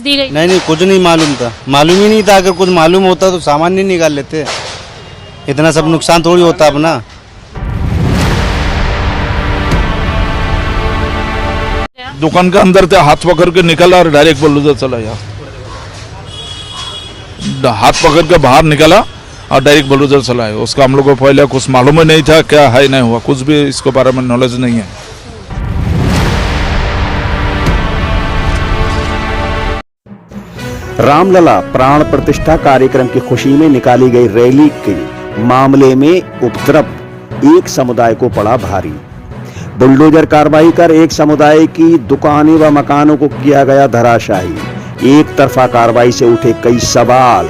दी गई? नहीं, कुछ नहीं मालूम था, मालूम ही नहीं था। अगर कुछ मालूम होता तो सामान नहीं निकाल लेते, इतना सब नुकसान थोड़ी होता अपना। दुकान के अंदर से हाथ पकड़ के निकला और डायरेक्ट बुलडोजर चला गया। हाथ पकड़ के बाहर निकला और डायरेक्ट बुलडोजर चलाया। उसका हम लोग को पहले कुछ मालूम ही नहीं था, क्या है नहीं हुआ, कुछ भी इसके बारे में नॉलेज नहीं है। रामलला प्राण प्रतिष्ठा कार्यक्रम की खुशी में निकाली गई रैली के मामले में उपद्रव एक समुदाय को पड़ा भारी। बुलडोजर कार्रवाई कर एक समुदाय की दुकानें व मकानों को किया गया धराशायी। एक तरफा कार्रवाई से उठे कई सवाल।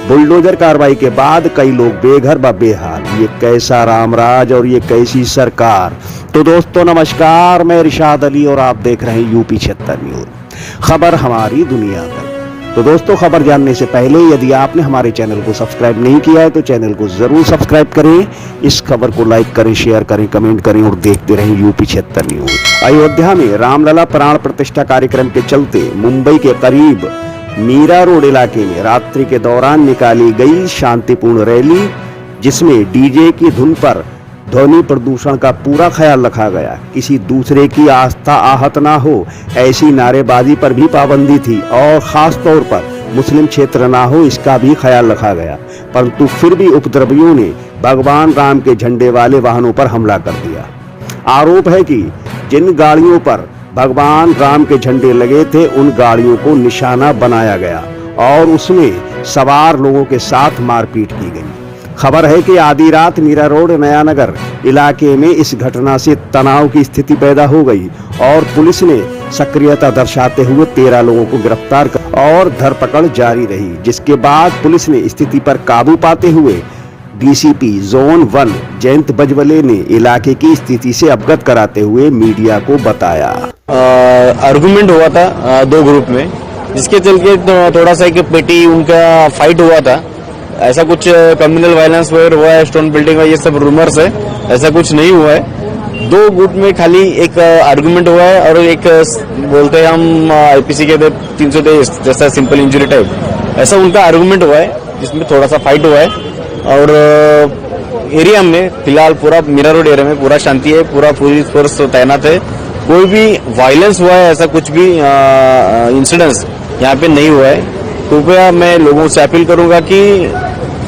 बुलडोजर कार्रवाई के बाद कई लोग बेघर व बेहाल। ये कैसा रामराज और ये कैसी सरकार। तो दोस्तों नमस्कार, मैं इरशाद अली और आप देख रहे हैं यूपी 76 न्यूज, खबर हमारी दुनिया तक। तो दोस्तों खबर जानने से पहले यदि आपने हमारे चैनल को सब्सक्राइब नहीं किया है तो चैनल को जरूर सब्सक्राइब करें, इस खबर को लाइक करें, शेयर करें, कमेंट करें और देखते रहें यूपी 76 न्यूज। अयोध्या में रामलला प्राण प्रतिष्ठा कार्यक्रम के चलते मुंबई के करीब मीरा रोड इलाके में रात्रि के दौरान निकाली गई शांतिपूर्ण रैली, जिसमें डीजे की धुन पर ध्वनि प्रदूषण का पूरा ख्याल रखा गया। किसी दूसरे की आस्था आहत ना हो ऐसी नारेबाजी पर भी पाबंदी थी और खास तौर पर मुस्लिम क्षेत्र ना हो इसका भी ख्याल रखा गया। परंतु फिर भी उपद्रवियों ने भगवान राम के झंडे वाले वाहनों पर हमला कर दिया। आरोप है कि जिन गाड़ियों पर भगवान राम के झंडे लगे थे उन गाड़ियों को निशाना बनाया गया और उसमें सवार लोगों के साथ मारपीट की गई। खबर है कि आधी रात मीरा रोड नयानगर इलाके में इस घटना से तनाव की स्थिति पैदा हो गई और पुलिस ने सक्रियता दर्शाते हुए 13 लोगों को गिरफ्तार कर और धरपकड़ जारी रही, जिसके बाद पुलिस ने स्थिति पर काबू पाते हुए डीसीपी जोन 1 जयंत बजवले ने इलाके की स्थिति से अवगत कराते हुए मीडिया को बताया। आर्गुमेंट हुआ था दो ग्रुप में, जिसके चलते थोड़ा सा एक पेटी उनका फाइट हुआ था। ऐसा कुछ कम्युनल वायलेंस वगैरह हुआ है, स्टोन बिल्डिंग का ये सब रूमर्स है, ऐसा कुछ नहीं हुआ है। दो गुट में खाली एक आर्गुमेंट हुआ है और एक बोलते हैं हम आईपीसी के 323 जैसा सिंपल इंजरी टाइप, ऐसा उनका आर्गुमेंट हुआ है जिसमें थोड़ा सा फाइट हुआ है। और एरिया में फिलहाल पूरा मीरा रोड एरिया में पूरा शांति है, पूरा पुलिस फोर्स तैनात है, कोई भी वायलेंस हुआ है ऐसा कुछ भी इंसिडेंस यहाँ पे नहीं हुआ है। कृपया मैं लोगों से अपील करूंगा कि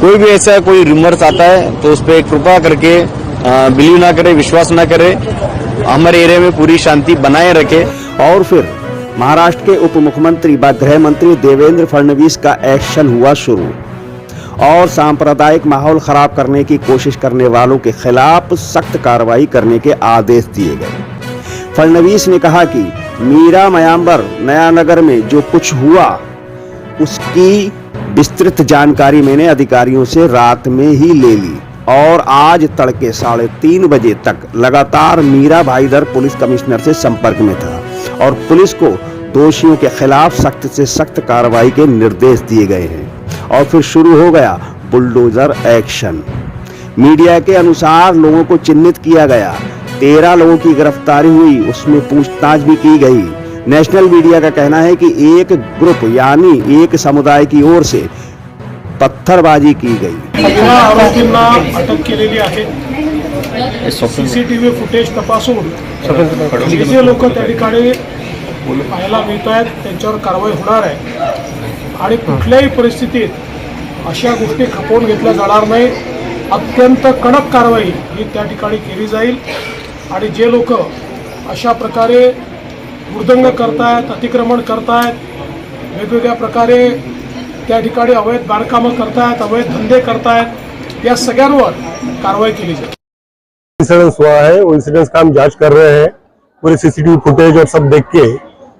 कोई भी ऐसा कोई रूमर्स आता है तो उस पर कृपा करके बिलीव ना करे, विश्वास ना करे, हमारे एरिया में पूरी शांति बनाए रखे। और फिर महाराष्ट्र के उप मुख्यमंत्री व गृह मंत्री देवेंद्र फडणवीस का एक्शन हुआ शुरू और सांप्रदायिक माहौल खराब करने की कोशिश करने वालों के खिलाफ सख्त कार्रवाई करने के आदेश दिए गए। फडणवीस ने कहा कि मीरा मयांबर नयानगर में जो कुछ हुआ उसकी विस्तृत जानकारी मैंने अधिकारियों से रात में ही ले ली और आज तड़के 3:30 बजे तक लगातार मीरा भाईदर पुलिस कमिश्नर से संपर्क में था और पुलिस को दोषियों के खिलाफ सख्त से सख्त कार्रवाई के निर्देश दिए गए हैं। और फिर शुरू हो गया बुलडोजर एक्शन। मीडिया के अनुसार लोगों को चिन्हित किया गया, 13 लोगों की गिरफ्तारी हुई, उसमें पूछताछ भी की गई। नेशनल मीडिया का कहना है कि एक ग्रुप यानी एक समुदाय की ओर से पत्थरबाजी की गई। आरोपींना अटक केलेली आहे। सीसीटीव्ही फुटेज तपासून जे लोक त्या ठिकाणी पाहायला मिळत आहेत त्यांच्यावर कारवाई होणार आहे आणि कुठल्याही परिस्थितीत अशा गोष्टी खपवून घेतल्या जाणार नाही। अत्यंत कडक कारवाई ही त्या ठिकाणी केली जाईल आणि जे लोक अशा प्रकारे उर्दंग करतायत, अतिक्रमण करतायत, वेगवेगळ्या प्रकारे त्या ठिकाणी अवैध बांधकामं करतायत, अवैध धंदे करतायत, या सगळ्यांवर कारवाई केली जाईल। इंसिडेंस हुआ है वो इंसिडेंस का हम जांच कर रहे हैं, पूरे सीसीटीवी फुटेज और सब देख के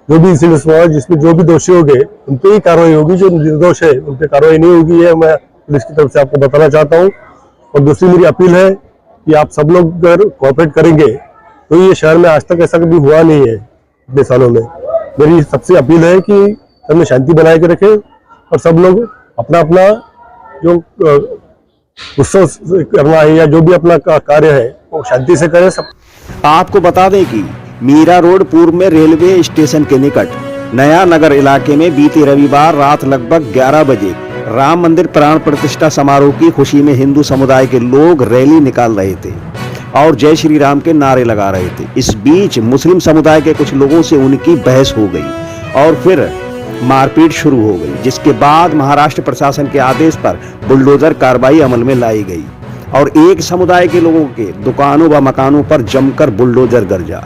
जो भी इंसिडेंस हुआ जिसमें जो भी दोषी होंगे उन पे ही कार्रवाई होगी, जो निर्दोष है उन पे कार्रवाई नहीं होगी, ये मैं पुलिस की तरफ से आपको बताना चाहता हूँ। और दूसरी मेरी अपील है कि आप सब लोग अगर कोऑपरेट करेंगे तो ये शहर में आज तक ऐसा कभी हुआ नहीं है इतने सालों में। मेरी सबसे अपील है कि सब में शांति बनाए के रखें और सब लोग अपना अपना जो उत्सव करना है या जो भी अपना कार्य है वो शांति से करें। सब आपको बता दें कि मीरा रोड पूर्व में रेलवे स्टेशन के निकट नया नगर इलाके में बीते रविवार रात लगभग 11 बजे राम मंदिर प्राण प्रतिष्ठा समारोह की खुशी में हिंदू समुदाय के लोग रैली निकाल रहे थे और जय श्री राम के नारे लगा रहे थे। इस बीच मुस्लिम समुदाय के कुछ लोगों से उनकी बहस हो गई और फिर मारपीट शुरू हो गई, जिसके बाद महाराष्ट्र प्रशासन के आदेश पर बुलडोजर कार्रवाई अमल में लाई गई और एक समुदाय के लोगों के दुकानों व मकानों पर जमकर बुलडोजर गरजा।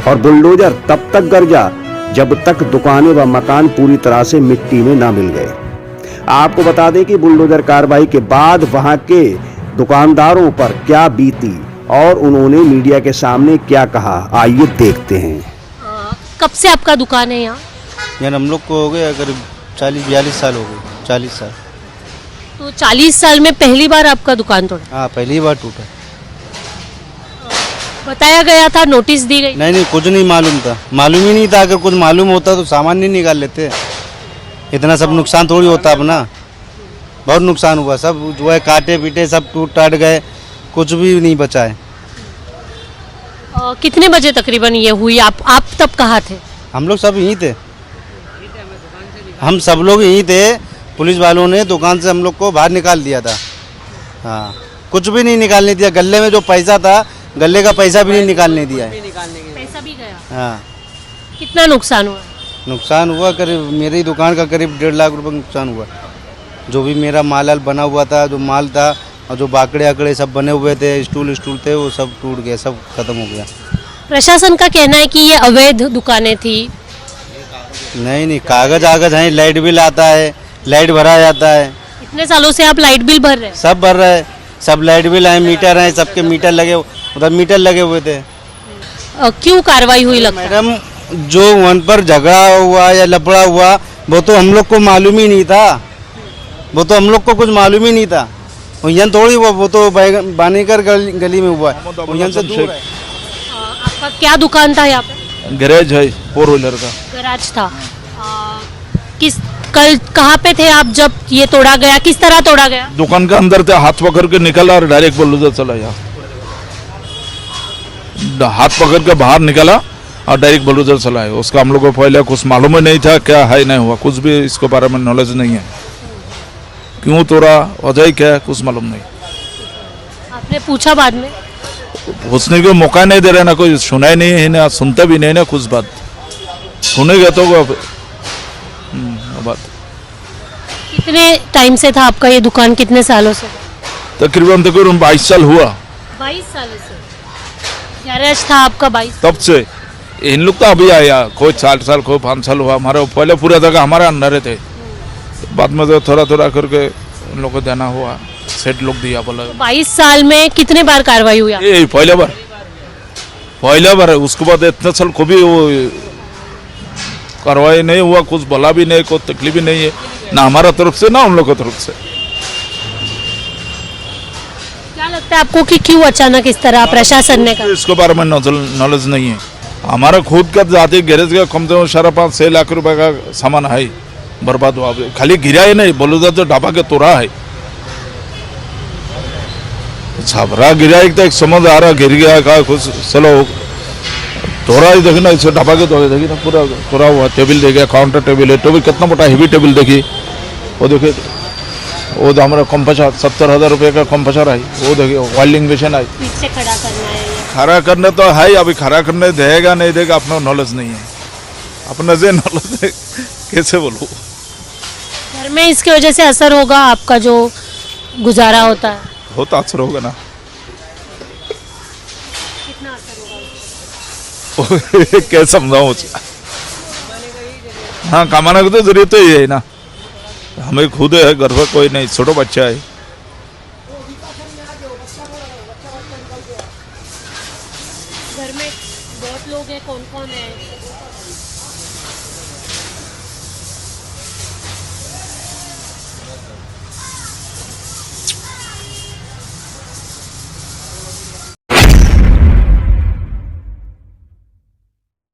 और बुलडोजर तब तक गरजा जब तक दुकानें व मकान पूरी तरह से मिट्टी में ना मिल गए। आपको बता दें कि बुलडोजर कार्रवाई के बाद वहां के दुकानदारों पर क्या बीती और उन्होंने मीडिया के सामने क्या कहा, आइए देखते हैं। कब से आपका दुकान है यहाँ? यार हम लोग को हो गया करीब 40-42 साल हो गए, 40 साल। तो 40 साल में पहली बार आपका दुकान तोड़ा? हाँ, पहली बार टूटा। बताया गया था, नोटिस दी गई? नहीं, कुछ नहीं मालूम था, मालूम ही नहीं था। अगर कुछ मालूम होता तो सामान नहीं निकाल लेते। इतना सब नुकसान थोड़ी होता अपना, बहुत नुकसान हुआ। सब जो है काटे पीटे सब टूट टाट गए, कुछ भी नहीं बचा है। कितने बजे तकरीबन ये हुई? आप तब कहाँ थे? हम लोग सब यहीं थे, हम सब लोग यहीं थे। पुलिस वालों ने दुकान से हम लोग को बाहर निकाल दिया था। हाँ, कुछ भी नहीं निकालने दिया। गले में जो पैसा था, गले का पैसा भी नहीं निकालने दिया है। पैसा भी गया? हाँ। कितना नुकसान हुआ? नुकसान हुआ करीब मेरी दुकान का करीब 1.5 लाख रुपए नुकसान हुआ। जो भी मेरा माल बना हुआ था, जो माल था और जो बाकड़े आकड़े सब बने हुए थे, स्टूल थे, वो सब टूट गए, सब खत्म हो गया। प्रशासन का कहना है कि ये अवैध दुकानें थी। नहीं, कागज आगज है, लाइट बिल आता है, लाइट भरा जाता है। इतने सालों से आप लाइट बिल भर रहे हैं? सब भर रहे हैं, सब लाइट बिल है, मीटर है, सबके मीटर लगे, उधर मीटर लगे हुए थे। क्यों कार्रवाई हुई लगता है? मैडम, जो वन पर झगड़ा हुआ या लफड़ा हुआ, वो तो हम लोग को मालूम ही नहीं था। वो तो हम लोग को कुछ मालूम ही नहीं था। यहाँ थोड़ी हुआ, वो तो बानीकर गली में हुआ है, यहाँ से दूर है। आपका क्या दुकान था यहाँ पे? गैरेज है 4 व्हीलर का। गैराज था। कल कहाँ पे थे आप जब ये तोड़ा गया? किस तरह तोड़ा गया? दुकान के अंदर से हाथ पकड़ के निकला और डायरेक्ट बुलडोजर चला यहाँ। हाथ पकड़ के बाहर निकला और डायरेक्ट बुलडोजर चला है। उसका हम लोग को पहले कुछ मालूम ही नहीं था, क्या है नहीं हुआ, कुछ भी इसके बारे में नॉलेज नहीं है। क्यों तोड़ा, वजह क्या है, कुछ मालूम नहीं। आपने पूछा बाद में? पूछने को मौका नहीं दे रहे ना, कोई सुना ही नहीं है ना, सुनता भी नहीं ना कुछ बात। सुनेगा तो बात। कितने टाइम से था आपका ये दुकान? कितने सालों से? तकरीबन 22 साल हुआ। 22 साल से गैरेज था आपका? 22 तब से इन लोग तो अभी आया, कोई 60 साल, कोई 5 साल हुआ। हमारे पहले पूरा जगह हमारे अंदर थे, बाद में तो थोड़ा थोड़ा करके उन लोग को देना हुआ, सेट लोग दिया बोला। 22 साल में कितने बार कार्रवाई हुई? ये पहले बार है। उसके बाद इतने साल को भी वो कार्रवाई नहीं हुआ, कुछ बोला भी नहीं, कोई तकलीफ भी नहीं है, ना हमारा तरफ से ना उन लोग की तरफ से। क्या लगता है आपको कि क्यों अचानक इस तरह प्रशासन ने कहा? इसके बारे में नॉलेज नहीं है। हमारा खुद का जाती गैरेज का कम से कम 5.5-6 लाख रुपए का सामान है, बर्बाद हुआ। खाली गिरा ही नहीं, बोलो तो ढाबा के तोड़ा है, छापरा गिरा एक समझ आ रहा, गिर गया का कुछ, चलो तोड़ा ही देखी ना, इसे ढाबा के तोड़े देखी ना, पूरा तोड़ा हुआ। टेबल देखिए, काउंटर टेबल है, टेबल कितना मोटा हेवी टेबल देखिए, वो देखिए, वो तो हमारा कंप्रेसर 70,000 रुपये का कंप्रेसर है, वो देखिए वायलिंग मशीन है। पीछे खड़ा करना है, खड़ा करने तो है, अभी खड़ा करने देगा नहीं देगा अपना नॉलेज नहीं है, अपने से नॉलेज है, कैसे बोलूँ। घर में इसकी वजह से असर होगा आपका जो गुजारा होता है? बहुत असर होगा ना। कितना असर होगा? क्या समझाऊँ। हाँ, कमाने को तो जरूरत ही है ना, हमें खुद है, घर पर कोई नहीं, छोटा बच्चा है।